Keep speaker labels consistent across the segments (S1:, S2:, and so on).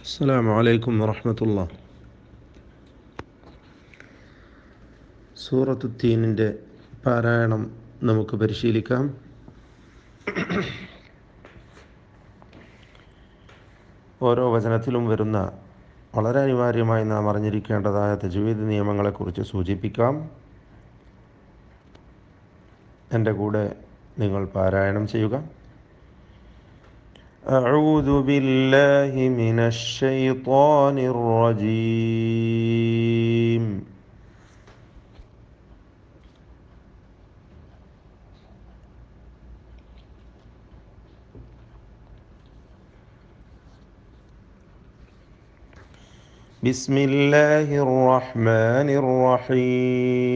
S1: السلام عليكم ورحمة الله. സൂറത്തു തീനിൻ്റെ പാരായണം നമുക്ക് പരിശീലിക്കാം. ഓരോ വചനത്തിലും വരുന്ന വളരെ അനിവാര്യമായി നാം അറിഞ്ഞിരിക്കേണ്ടതായ തജ്വീദ് നിയമങ്ങളെക്കുറിച്ച് സൂചിപ്പിക്കാം. എൻ്റെ കൂടെ നിങ്ങൾ പാരായണം ചെയ്യുക. أعوذ بالله من الشيطان الرجيم. بسم الله الرحمن الرحيم.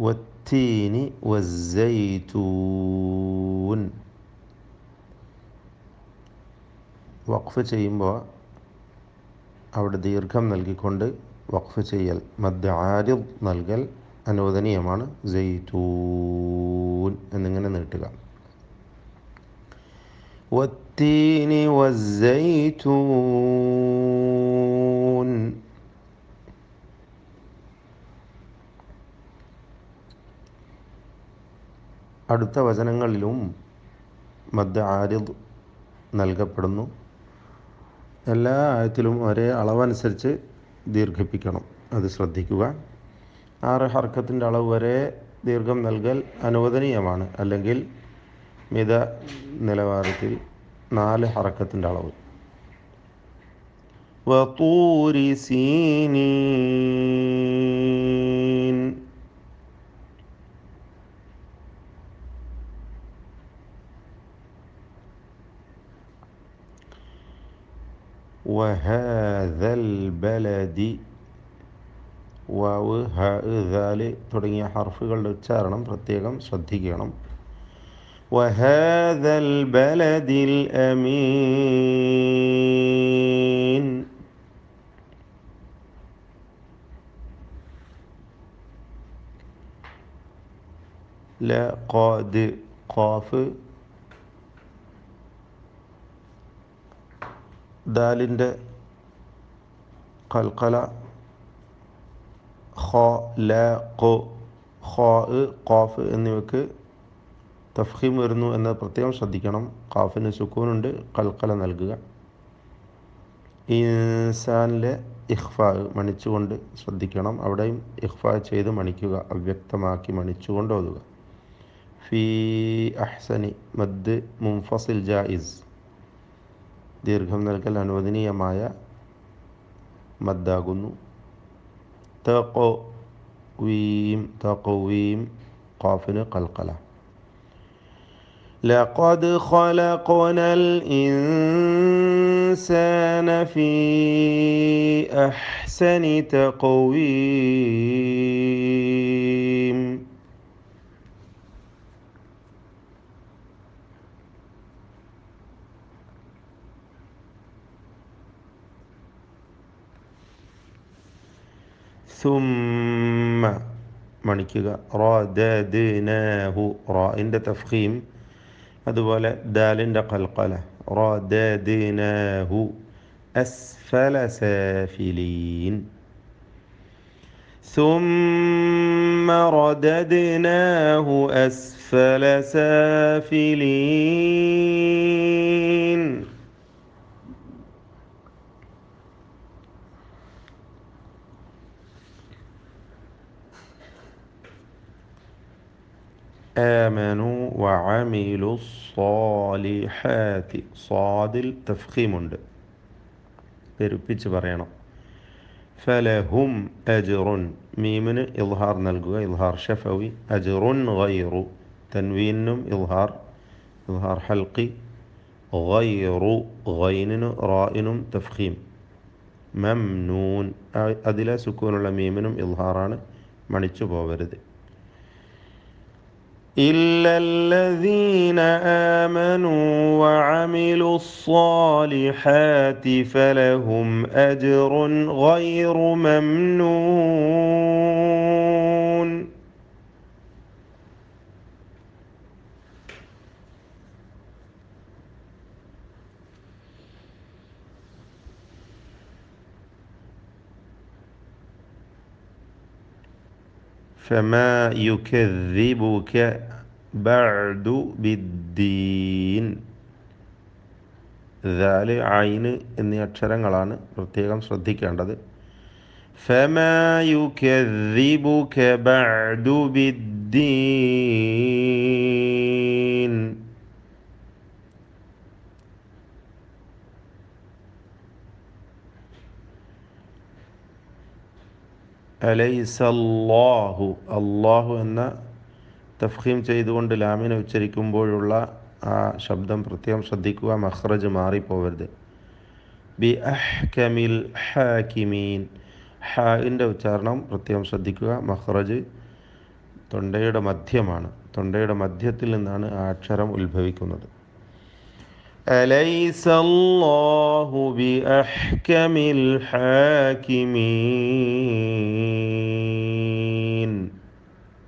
S1: والتين والزيتون. വഖഫ് ചെയ്യുമ്പോൾ അവിടെ ദീർഘം നൽകിക്കൊണ്ട് വഖഫ് ചെയ്യൽ, മദ് ആരിദ് നൽകൽ അനുവദനീയമാണ്. സൈതൂൻ എന്നിങ്ങനെ നീട്ടുക. വത്തീനി വസ്സൈതൂൻ. അടുത്ത വചനങ്ങളിലും മദ് ആരിദ് നൽകപ്പെടുന്നു. എല്ലാ ആയത്തിലും ഒരേ അളവനുസരിച്ച് ദീർഘിപ്പിക്കണം, അത് ശ്രദ്ധിക്കുക. 6 ഹർക്കത്തിൻ്റെ അളവ് വരെ ദീർഘം നൽകൽ അനുവദനീയമാണ്, അല്ലെങ്കിൽ മിത നിലവാരത്തിൽ 4 ഹർക്കത്തിൻ്റെ അളവ്. വതൂരി സീനീൻ. വഹാദൽ ബലദി. വാവ്, ഹ, ദാല് തുടങ്ങിയ ഹർഫുകളുടെ ഉച്ചാരണം പ്രത്യേകം ശ്രദ്ധിക്കണം. വഹാദൽ ബലദിൽ അമീൻ. ലഖദ്. ഖാഫ് ദാലിൻ്റെ ഖൽഖല. ഖ, ല, ഖ, ഖാഫ് എന്നിവയ്ക്ക് തഫ്ഖീം വരുന്നു എന്ന് പ്രത്യേകം ശ്രദ്ധിക്കണം. ഖാഫിന് സുക്കൂനുണ്ട്, ഖൽഖല നൽകുക. ഇൻസാനിലെ ഇഖ്ഫാ മണിച്ചുകൊണ്ട് ശ്രദ്ധിക്കണം, അവിടെയും ഇഖ്ഫാ ചെയ്ത് മണിക്കുക, അവ്യക്തമാക്കി മണിച്ചുകൊണ്ട് ഓതുക. ഫീ അഹ്സനി. മദ് മുൻഫസിൽ ജായിസ്, ദീർഘം നൽകൽ അനുവദനീയമായ മദ്ദാകുന്നു. തഖ്വീം. തഖ്വീം ഖാഫിന് ഖൽഖല. ലഖദ് ഖലഖനൽ ഇൻസാന ഫീ അഹ്സനി തഖ്വീം. സുമ്മ മണിക്കുക. റദദ്നാഹു. റാഇൻ്റെ തഫ്ഖീം, അതുപോലെ ദാലിൻ്റെ ഖൽഖല. റദദ്നാഹു അസ്ഫല സാഫിലീൻ. സുമ്മ റദദ്നാഹു അസ്ഫല സാഫിലീൻ. ആമനു വഅമിലു സ്സാലിഹാത്തി. സ്വാദിൽ തഫ്ഖീമുണ്ട്, പെരുപ്പിച്ച് പറയണം. ഫലഹും അജ്റുൻ. മീമിന് ഇൽഹാർ നൽകുക, ഇൽഹാർ ഷഫവി. അജ്റുൻ ഗൈറു. തൻവീനും ഇൽഹാർ ഹൽഖി. ഗൈറു. ഗൈനിനും റായിനും തഫ്ഖീം. മംനൂൻ. അതിലെ സുക്കൂനുള്ള മീമിനും ഇൽഹാറാണ്, മണിച്ചു പോകരുത്. إلا الذين آمنوا وعملوا الصالحات فلهم أجر غير ممنون. فما يكذبك بعد بالدين. ദാല് ഐന് എന്നീ അക്ഷരങ്ങളാണ് പ്രത്യേകം ശ്രദ്ധിക്കേണ്ടത്. فما يكذبك بعد بالدين. അലൈസല്ലാഹു, അള്ളാഹു എന്ന തഫ്ഖീം ചെയ്തുകൊണ്ട് ലാമിനെ ഉച്ചരിക്കുമ്പോഴുള്ള ആ ശബ്ദം പ്രത്യേകം ശ്രദ്ധിക്കുക, മഖ്റജ് മാറിപ്പോവരുത്. ബി അഹ്കമിൽ ഹാക്കിമീൻ, ഹാഇൻ്റെ ഉച്ചാരണം പ്രത്യേകം ശ്രദ്ധിക്കുക. മഖ്റജ് തൊണ്ടയുടെ മധ്യമാണ്, തൊണ്ടയുടെ മധ്യത്തിൽ നിന്നാണ് ആ അക്ഷരം ഉത്ഭവിക്കുന്നത്. അലൈസല്ലാഹു ബി അഹ്കമിൽ ഹാക്കിമീൻ.